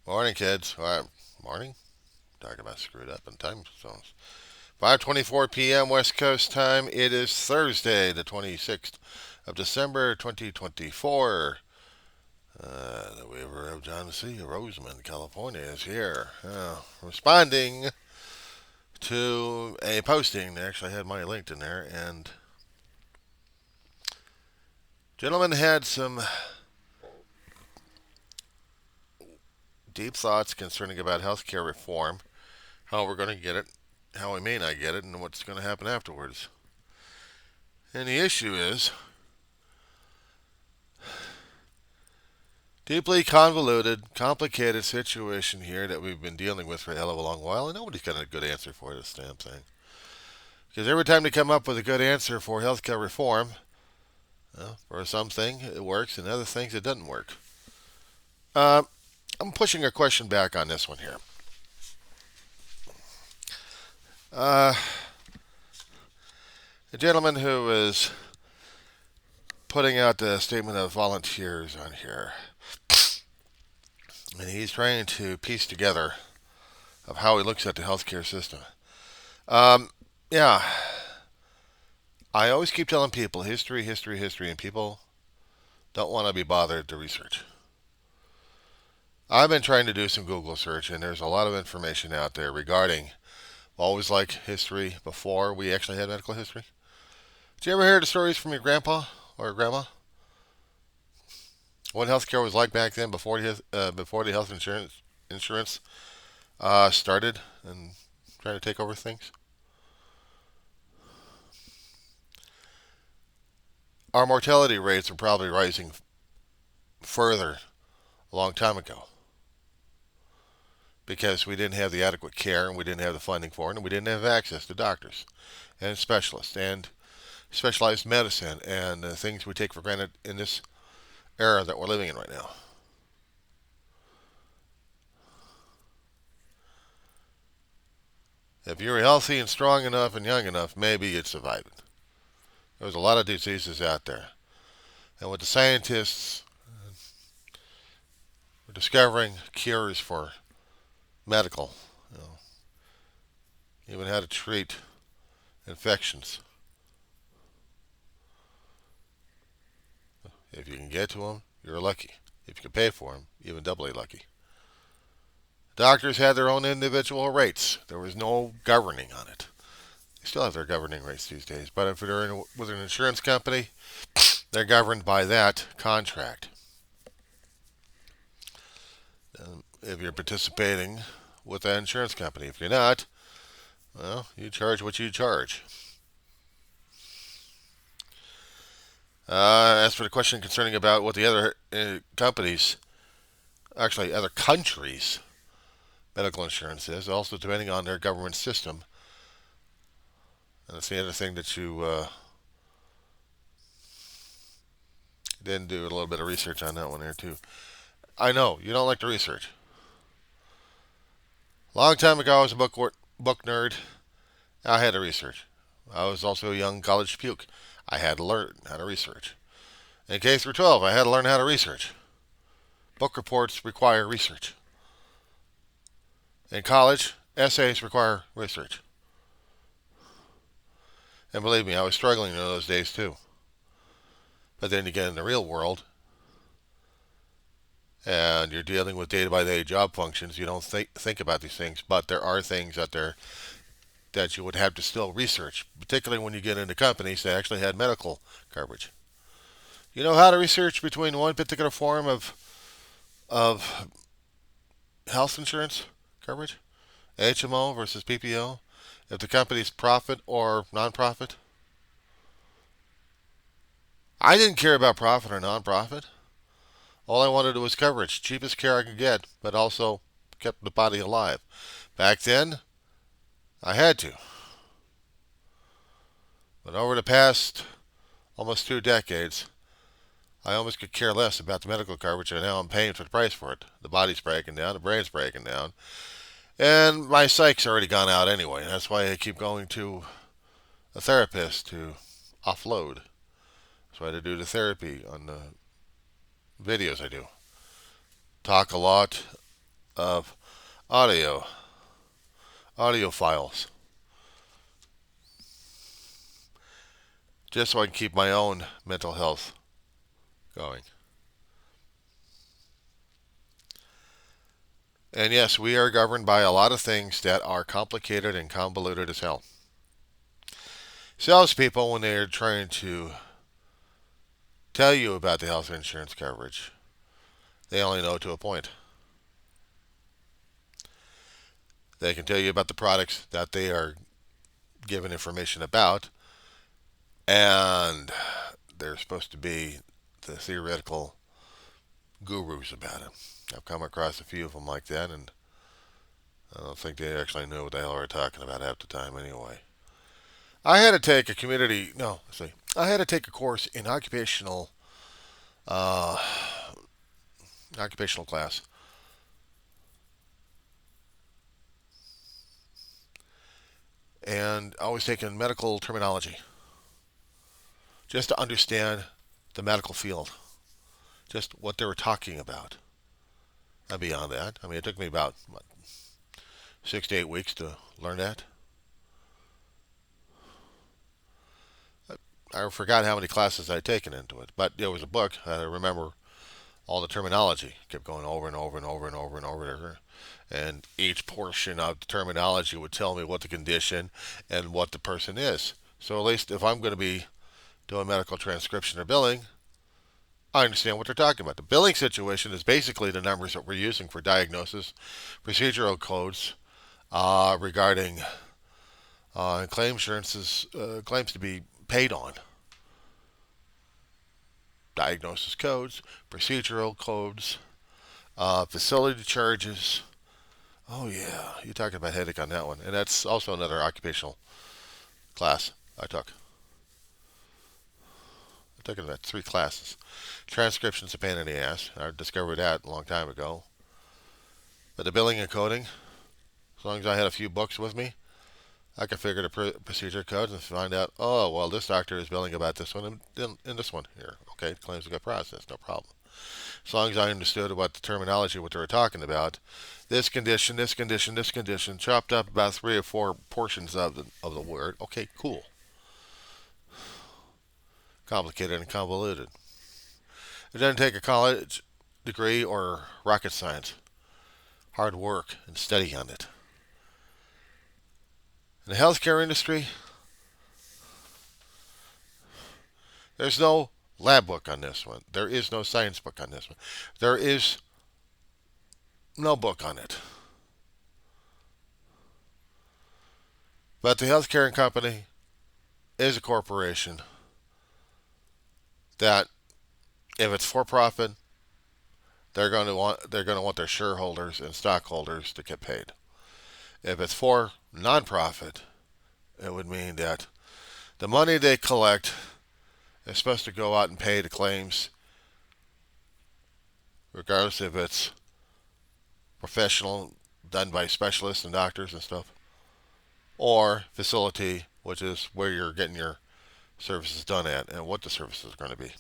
Morning, kids. Morning? Talking about screwed up in time zones. 5:24 p.m. West Coast time. It is Thursday, the 26th of December, 2024. The Weaver of John C. Roseman, California, is here, responding to a posting. They actually had money linked in there, and gentleman had some deep thoughts concerning about healthcare reform, how we're going to get it, how we may not get it, and what's going to happen afterwards. And the issue is deeply convoluted, complicated situation here that we've been dealing with for a hell of a long while, and nobody's got a good answer for this damn thing. Because every time they come up with a good answer for healthcare reform, for something it works, and other things it doesn't work. Uh, I'm pushing a question back on this one here. Uh, the gentleman who is putting out the statement of volunteers on here, and he's trying to piece together of how he looks at the healthcare system. Um, yeah, I always keep telling people history, history, history, and people don't want to be bothered to research. I've been trying to do some Google search, and there's a lot of information out there regarding always like history before we actually had medical history. Did you ever hear the stories from your grandpa or grandma? What healthcare was like back then before the health insurance started and trying to take over things? Our mortality rates are probably rising further a long time ago because we didn't have the adequate care and we didn't have the funding for it and we didn't have access to doctors and specialists and specialized medicine and things we take for granted in this era that we're living in right now. If you were healthy and strong enough and young enough, maybe you'd survive it. There was a lot of diseases out there. And with the scientists were discovering cures for medical, you know, even how to treat infections. If you can get to them, you're lucky. If you can pay for them, even doubly lucky. Doctors had their own individual rates. There was no governing on it. They still have their governing rates these days, but if they're with an insurance company, they're governed by that contract. If you're participating with that insurance company, if you're not, well, you charge what you charge. As for the question concerning about what the other companies, actually other countries' medical insurance is, also depending on their government system. And that's the other thing that you didn't do a little bit of research on that one there too. I know you don't like the research. A long time ago, I was a book nerd. I had to research. I was also a young college puke. I had to learn how to research. In K through 12, I had to learn how to research. Book reports require research. In college, essays require research. And believe me, I was struggling in those days too. But then you get in the real world, and you're dealing with day-by-day job functions. You don't think about these things, but there are things out there that you would have to still research, particularly when you get into companies that actually had medical coverage. You know how to research between one particular form of health insurance coverage, HMO versus PPO, if the company's profit or nonprofit. I didn't care about profit or nonprofit. All I wanted was coverage, cheapest care I could get, but also kept the body alive. Back then, I had to. But over the past almost 2 decades, I almost could care less about the medical coverage, and now I'm paying for the price for it. The body's breaking down, the brain's breaking down, and my psyche's already gone out anyway. That's why I keep going to a therapist to offload. That's why I do the therapy on the videos I do. Talk a lot of audio files, just so I can keep my own mental health going. And yes, we are governed by a lot of things that are complicated and convoluted as hell. Salespeople, when they're trying to tell you about the health insurance coverage, they only know to a point. They can tell you about the products that they are given information about, and they're supposed to be the theoretical gurus about it. I've come across a few of them like that, and I don't think they actually knew what the hell they were talking about half the time anyway. I had to take a community, no, let's see. I had to take a course in uh, occupational class. And I was taking medical terminology just to understand the medical field, just what they were talking about. And beyond that, I mean, it took me about 6 to 8 weeks to learn that. I forgot how many classes I'd taken into it, but there was a book. I remember all the terminology. Kept going over and over and over and over and over. And each portion of the terminology would tell me what the condition and what the person is. So at least if I'm going to be doing medical transcription or billing, I understand what they're talking about. The billing situation is basically the numbers that we're using for diagnosis, procedural codes regarding claim insurances, claims to be paid on. Diagnosis codes, procedural codes, facility charges. Oh yeah, you're talking about headache on that one, and that's also another occupational class I took. I took about 3 classes. Transcription's a pain in the ass. I discovered that a long time ago. But the billing and coding, as long as I had a few books with me, I could figure the procedure codes and find out, oh, well, this doctor is billing about this one and this one here. Okay, claims got processed, no problem. As long as I understood what the terminology, what they were talking about, this condition, this condition, this condition, chopped up about 3 or 4 portions of the word. Okay, cool. Complicated and convoluted. It doesn't take a college degree or rocket science. Hard work and study on it. In the healthcare industry, there's no lab book on this one. There is no science book on this one. There is no book on it. But the healthcare company is a corporation that, if it's for profit, they're going to want their shareholders and stockholders to get paid. If it's for nonprofit, it would mean that the money they collect is supposed to go out and pay the claims, regardless if it's professional, done by specialists and doctors and stuff, or facility, which is where you're getting your services done at and what the services are going to be.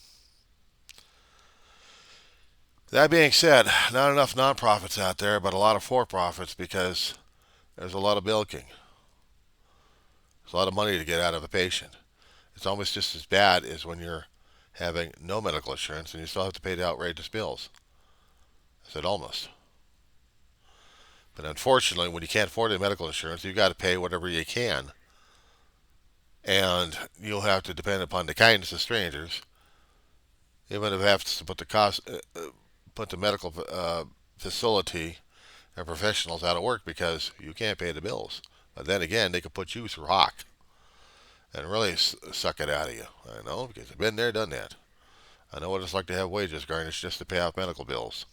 That being said, not enough nonprofits out there, but a lot of for-profits because there's a lot of bilking. There's a lot of money to get out of a patient. It's almost just as bad as when you're having no medical insurance and you still have to pay the outrageous bills. I said almost. But unfortunately, when you can't afford the medical insurance, you've got to pay whatever you can. And you'll have to depend upon the kindness of strangers, even if it has to put the medical facility and professionals out of work because you can't pay the bills. But then again, they could put you through hock and really suck it out of you. I know, because I've been there, done that. I know what it's like to have wages garnished just to pay off medical bills.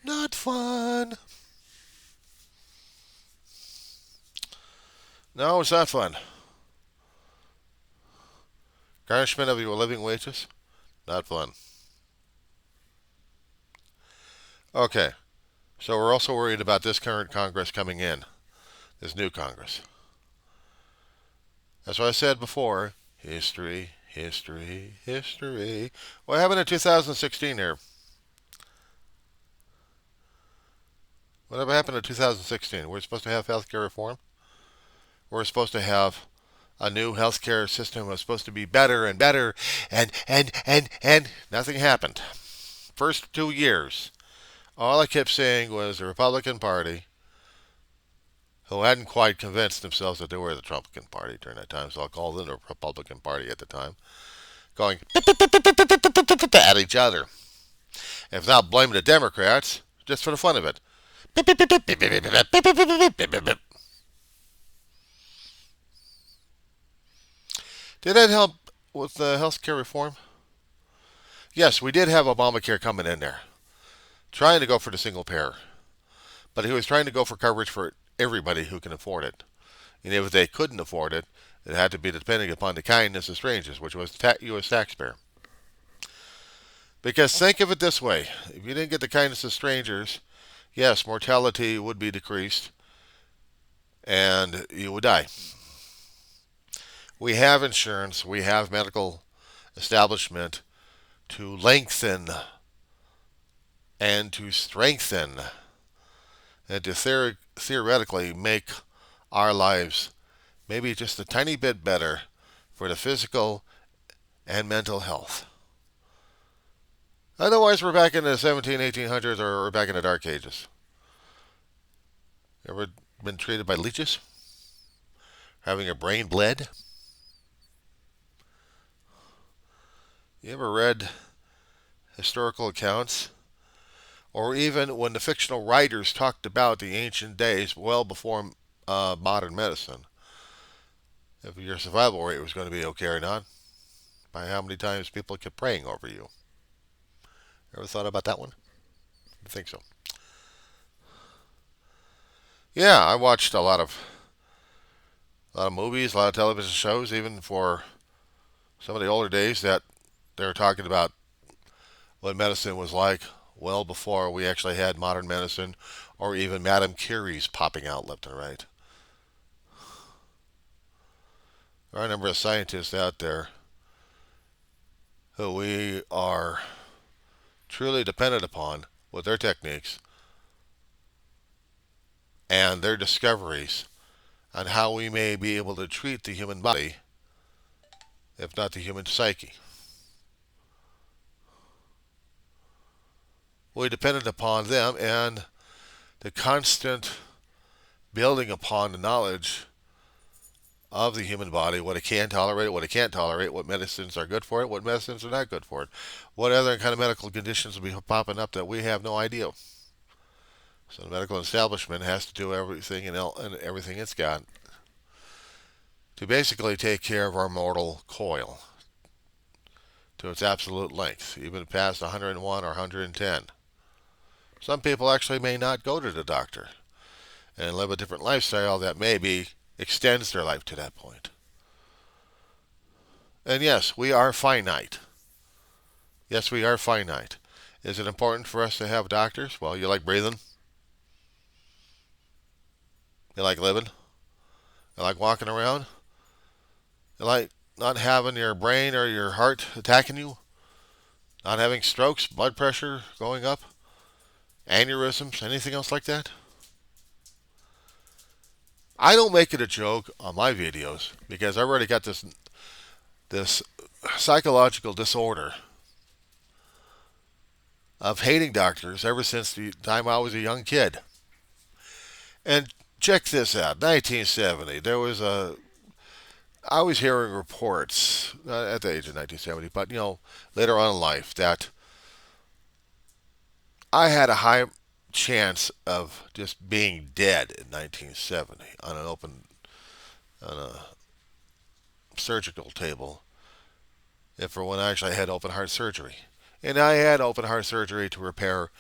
Not fun. No, it's not fun. Garnishment of your living wages? Not fun. Okay, so we're also worried about this current Congress coming in, this new Congress. That's what I said before. History, history, history. What happened in 2016 here? Whatever happened in 2016? We're supposed to have healthcare reform. We're supposed to have a new healthcare system. Was supposed to be better and better, and nothing happened. First 2 years, all I kept saying was the Republican Party, who hadn't quite convinced themselves that they were the Trumpican Party during that time, so I'll call them the Republican Party at the time, going at each other. If not blaming the Democrats, just for the fun of it. Did that help with the health care reform? Yes, we did have Obamacare coming in there, trying to go for the single payer. But he was trying to go for coverage for everybody who can afford it. And if they couldn't afford it, it had to be depending upon the kindness of strangers, which was the U.S. taxpayer. Because think of it this way: if you didn't get the kindness of strangers, yes, mortality would be decreased and you would die. We have insurance, we have medical establishment to lengthen and to strengthen and to theoretically make our lives maybe just a tiny bit better for the physical and mental health. Otherwise, we're back in the 1800s or we're back in the Dark Ages. Ever been treated by leeches? Having your brain bled? You ever read historical accounts? Or even when the fictional writers talked about the ancient days well before modern medicine, if your survival rate was going to be okay or not, by how many times people kept praying over you. Ever thought about that one? I think so. Yeah, I watched a lot of movies, a lot of television shows, even for some of the older days that they were talking about what medicine was like well before we actually had modern medicine or even Madame Curie's popping out left and right. There are a number of scientists out there who we are truly dependent upon with their techniques and their discoveries on how we may be able to treat the human body, if not the human psyche. We depended upon them and the constant building upon the knowledge of the human body, what it can tolerate, what it can't tolerate, what medicines are good for it, what medicines are not good for it, what other kind of medical conditions will be popping up that we have no idea. So the medical establishment has to do everything and everything it's got to basically take care of our mortal coil to its absolute length, even past 101 or 110. Some people actually may not go to the doctor and live a different lifestyle that maybe extends their life to that point. And yes, we are finite. Yes, we are finite. Is it important for us to have doctors? Well, you like breathing? You like living? You like walking around? You like not having your brain or your heart attacking you? Not having strokes, blood pressure going up, aneurysms, anything else like that? I don't make it a joke on my videos because I've already got this psychological disorder of hating doctors ever since the time I was a young kid. And check this out. 1970, I was hearing reports at the age of 1970, but later on in life that I had a high chance of just being dead in 1970 on a surgical table if for when I actually had open heart surgery. And I had open heart surgery to repair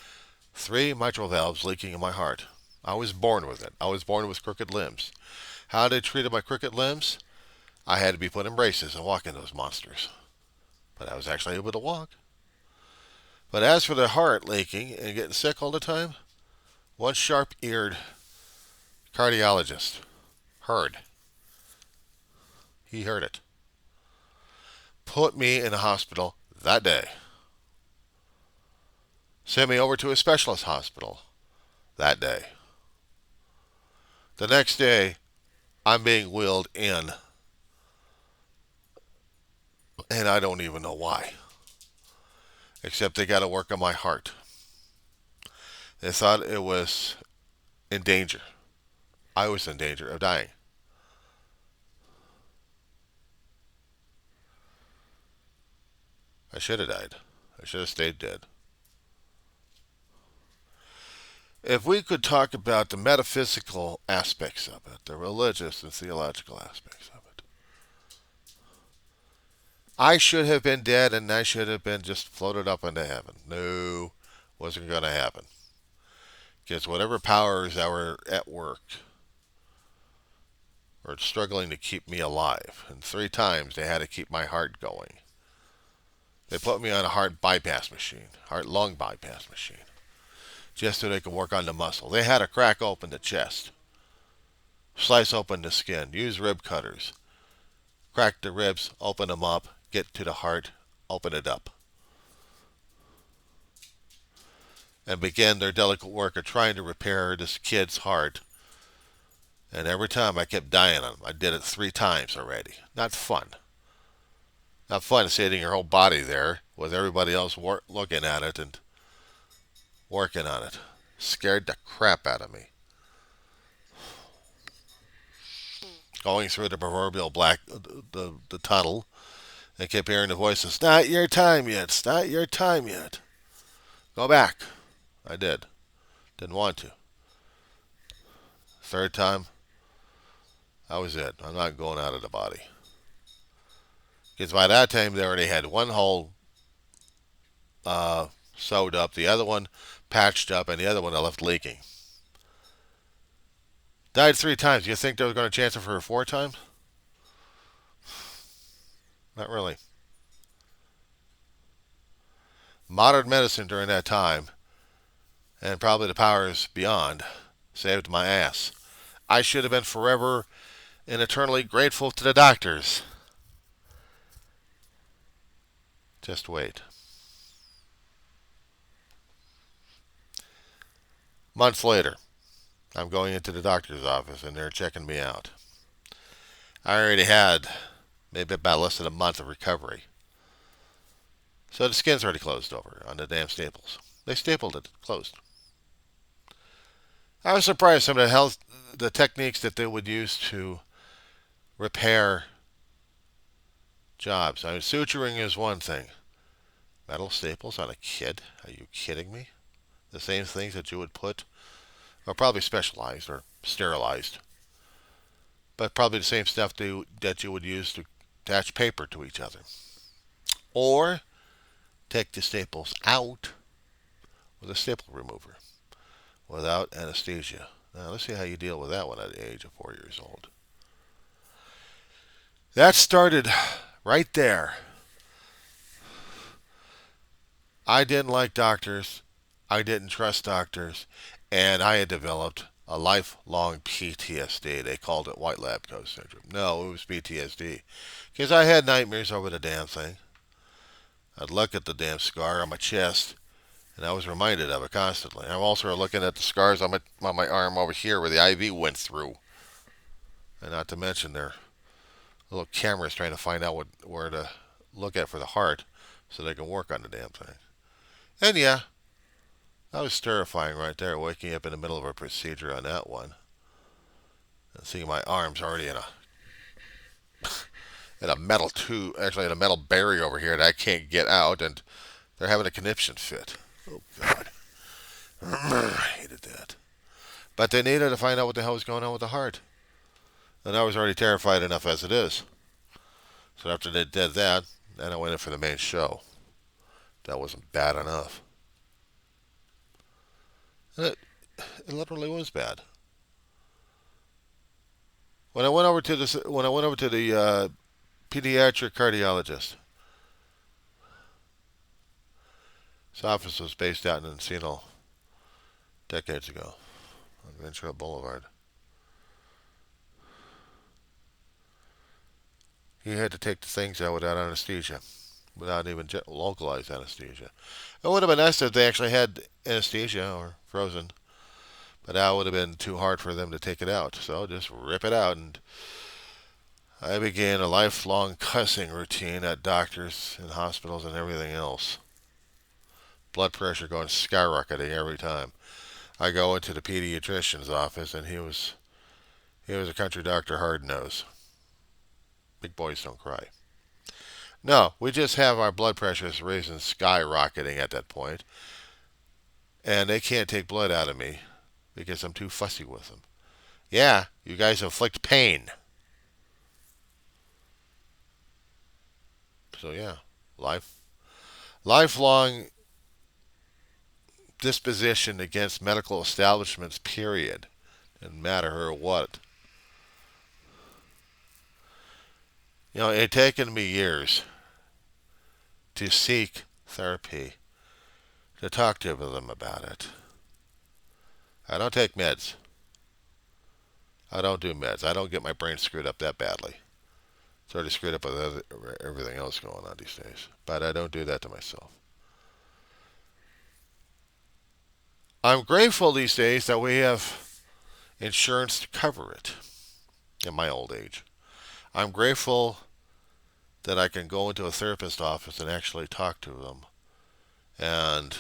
3 mitral valves leaking in my heart. I was born with it. I was born with crooked limbs. How they treated my crooked limbs? I had to be put in braces and walk in those monsters. But I was actually able to walk. But as for the heart leaking and getting sick all the time, one sharp-eared cardiologist heard. He heard it. Put me in a hospital that day. Sent me over to a specialist hospital that day. The next day, I'm being wheeled in, and I don't even know why. Except they got to work on my heart. They thought it was in danger. I was in danger of dying. I should have died. I should have stayed dead. If we could talk about the metaphysical aspects of it, the religious and theological aspects of it, I should have been dead and I should have been just floated up into heaven. No, wasn't going to happen. Because whatever powers that were at work were struggling to keep me alive. And 3 times they had to keep my heart going. They put me on a heart bypass machine, heart lung bypass machine, just so they could work on the muscle. They had to crack open the chest, slice open the skin, use rib cutters, crack the ribs, open them up, get to the heart, open it up, and begin their delicate work of trying to repair this kid's heart. And every time I kept dying on them. I did it 3 times already. Not fun. Not fun sitting your whole body there with everybody else looking at it and working on it. Scared the crap out of me. Going through the proverbial the tunnel and kept hearing the voices, "It's not your time yet. It's not your time yet. Go back." I did. Didn't want to. 3rd time, that was it. I'm not going out of the body. Because by that time, they already had one hole sewed up, the other one patched up, and the other one I left leaking. Died 3 times. You think they were going to chance it for a 4th time? Not really. Modern medicine during that time, and probably the powers beyond, saved my ass. I should have been forever and eternally grateful to the doctors. Just wait. Months later, I'm going into the doctor's office and they're checking me out. I already had maybe about less than a month of recovery. So the skin's already closed over on the damn staples. They stapled it closed. I was surprised some of the techniques that they would use to repair jobs. I mean, suturing is one thing. Metal staples on a kid? Are you kidding me? The same things that you would put, or probably specialized or sterilized, but probably the same stuff that you would use to attach paper to each other. Or take the staples out with a staple remover without anesthesia. Now, let's see how you deal with that one at the age of 4 years old. That started right there. I didn't like doctors. I didn't trust doctors. And I had developed a lifelong PTSD. They called it white lab coat syndrome. No, it was PTSD. Because I had nightmares over the damn thing. I'd look at the damn scar on my chest, and I was reminded of it constantly. I'm also looking at the scars on my arm over here where the IV went through. And not to mention their little cameras trying to find out where to look at for the heart so they can work on the damn thing. And yeah, that was terrifying right there, waking up in the middle of a procedure on that one. And seeing my arms already in a metal tube, actually in a metal barrier over here that I can't get out, and they're having a conniption fit. Oh, God. I hated that. But they needed to find out what the hell was going on with the heart. And I was already terrified enough as it is. So after they did that, then I went in for the main show. That wasn't bad enough. And it literally was bad. When I went over to the pediatric cardiologist, his office was based out in Encino decades ago on Ventura Boulevard. He had to take the things out without anesthesia, without even localized anesthesia. It would have been nice if they actually had anesthesia or frozen, But that would have been too hard for them to take it out. So just rip it out. And I began a lifelong cussing routine at doctors and hospitals and everything else. Blood pressure going skyrocketing every time. I go into the pediatrician's office, and he was a country doctor, hard nose. Big boys don't cry. No, we just have our blood pressures raising skyrocketing at that point, and they can't take blood out of me because I'm too fussy with them. Yeah, you guys inflict pain. So yeah, lifelong disposition against medical establishments. Period. No matter what. It taken me years to seek therapy, to talk to them about it. I don't take meds. I don't do meds. I don't get my brain screwed up that badly. It's already screwed up with everything else going on these days. But I don't do that to myself. I'm grateful these days that we have insurance to cover it in my old age. I'm grateful that I can go into a therapist office and actually talk to them, and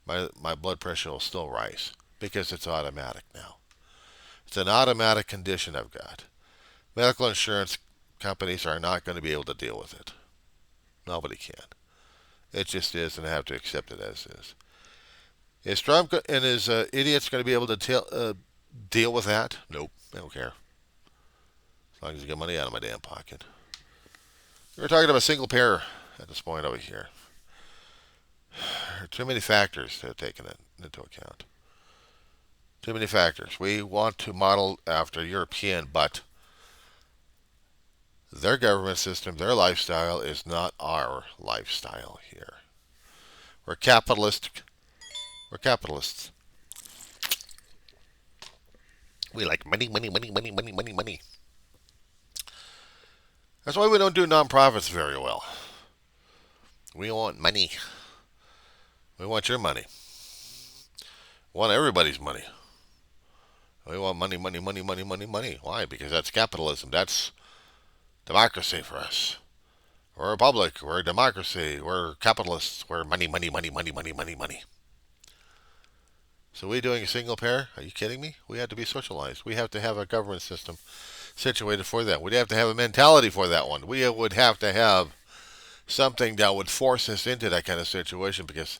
my blood pressure will still rise because it's automatic now. It's an automatic condition I've got. Medical insurance companies are not going to be able to deal with it. Nobody can. It just is, and I have to accept it as is. Is Trump and his idiots going to be able to deal with that? Nope. I don't care. As long as you get money out of my damn pocket. We're talking about single payer at this point over here. There are too many factors to have taken into account. Too many factors. We want to model after European, but their government system, their lifestyle is not our lifestyle here. We're capitalist. We're capitalists. We like money, money, money, money, money, money, money. That's why we don't do nonprofits very well. We want money. We want your money. We want everybody's money. We want money, money, money, money, money, money. Why? Because that's capitalism. That's democracy for us. We're a republic. We're a democracy. We're capitalists. We're money, money, money, money, money, money, money. So we doing a single payer? Are you kidding me? We have to be socialized. We have to have a government system situated for that. We'd have to have a mentality for that one. We would have to have something that would force us into that kind of situation, because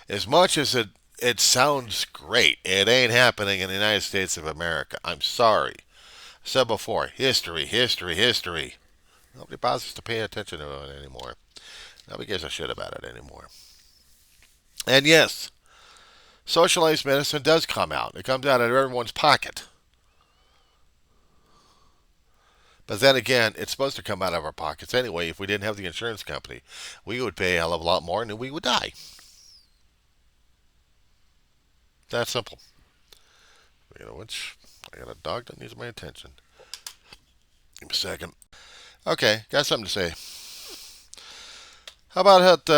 as much as it sounds great, it ain't happening in the United States of America. I'm sorry. I said before, history, history, history. Nobody bothers to pay attention to it anymore. Nobody gives a shit about it anymore. And yes, socialized medicine does come out. It comes out of everyone's pocket. But then again, it's supposed to come out of our pockets anyway. If we didn't have the insurance company, we would pay a hell of a lot more and we would die. That simple. You know which? I got a dog that needs my attention. Give me a second. Okay, got something to say. How about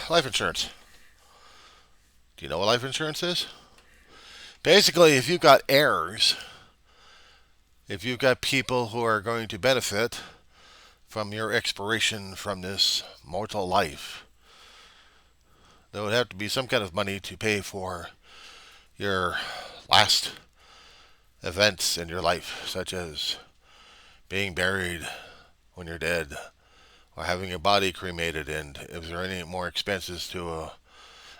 life insurance? Do you know what life insurance is? Basically, if you've got heirs, if you've got people who are going to benefit from your expiration from this mortal life, there would have to be some kind of money to pay for your last events in your life, such as being buried when you're dead, or having your body cremated, and if there are any more expenses to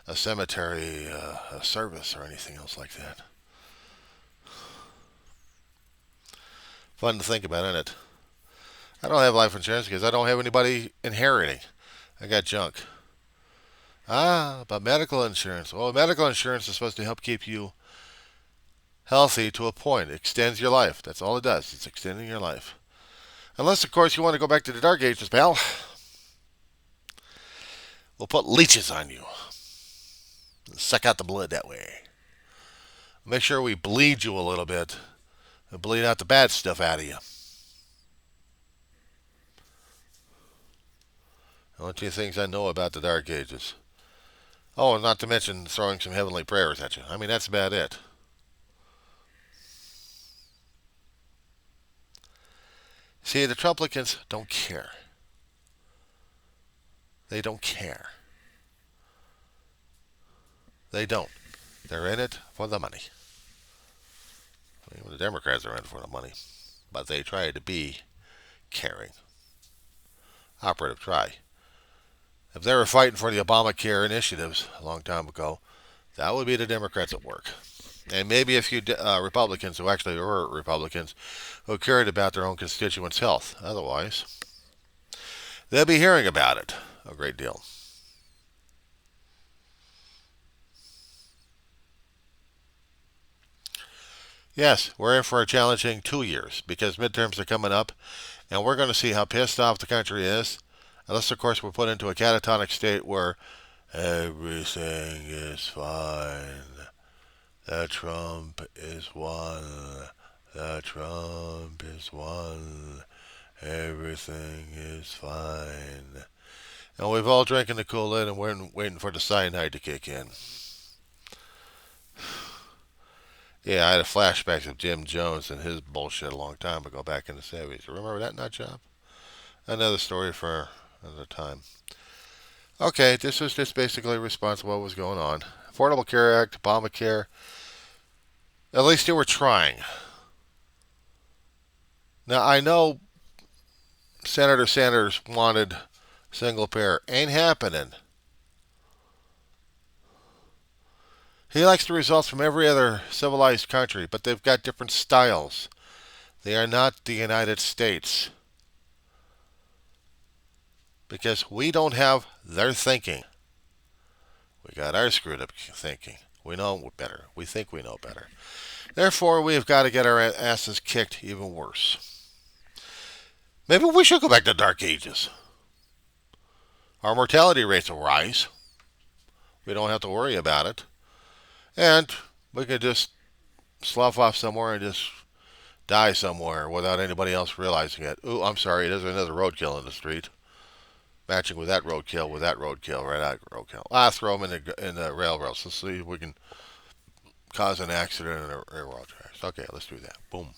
a cemetery, a service, or anything else like that. Fun to think about, isn't it? I don't have life insurance because I don't have anybody inheriting. I got junk. But medical insurance. Well, medical insurance is supposed to help keep you healthy to a point. It extends your life. That's all it does. It's extending your life. Unless, of course, you want to go back to the Dark Ages, pal. We'll put leeches on you. Suck out the blood that way. Make sure we bleed you a little bit and bleed out the bad stuff out of you. Only two things I know about the Dark Ages. Oh, and not to mention throwing some heavenly prayers at you. I mean, that's about it. See, the Trumplicans don't care. They don't care. They don't. They're in it for the money. Even the Democrats are in it for the money. But they try to be caring. Operative try. If they were fighting for the Obamacare initiatives a long time ago, that would be the Democrats at work. And maybe a few Republicans who actually were Republicans who cared about their own constituents' health. Otherwise, they'll be hearing about it a great deal. Yes, we're in for a challenging 2 years because midterms are coming up, and we're going to see how pissed off the country is. Unless, of course, we're put into a catatonic state where everything is fine. The Trump is one. The Trump is one. Everything is fine. And we've all drinking the Kool-Aid and we're waiting for the cyanide to kick in. Yeah, I had a flashback of Jim Jones and his bullshit a long time ago back in the 70s. Remember that nut job? Another story for another time. Okay, this was just basically a response to what was going on. Affordable Care Act, Obamacare. At least they were trying. Now, I know Senator Sanders wanted single payer. Ain't happening. He likes the results from every other civilized country, but they've got different styles. They are not the United States. Because we don't have their thinking. We got our screwed up thinking. We know better. We think we know better. Therefore, we've got to get our asses kicked even worse. Maybe we should go back to the Dark Ages. Our mortality rates will rise. We don't have to worry about it. And we could just slough off somewhere and just die somewhere without anybody else realizing it. Ooh, I'm sorry, there's another roadkill in the street. Matching with that roadkill, right out roadkill. Throw them in the railroads. Let's see if we can cause an accident in the railroad tracks. Okay, let's do that. Boom.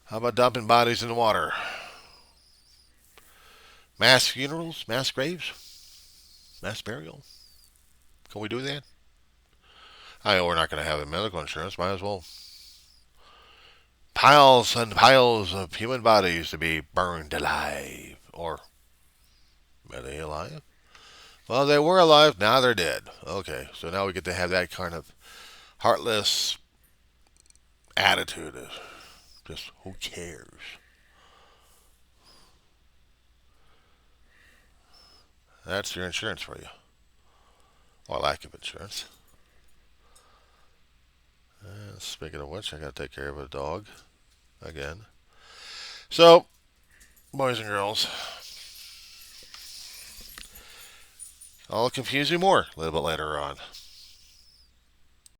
How about dumping bodies in the water? Mass funerals, mass graves, mass burial. Can we do that? I know we're not going to have medical insurance. Might as well. Piles and piles of human bodies to be burned alive. Or, are they alive? Well, they were alive. Now they're dead. Okay, so now we get to have that kind of heartless attitude of just who cares? That's your insurance for you. Or lack of insurance. Speaking of which, I got to take care of a dog again. So, boys and girls, I'll confuse you more a little bit later on.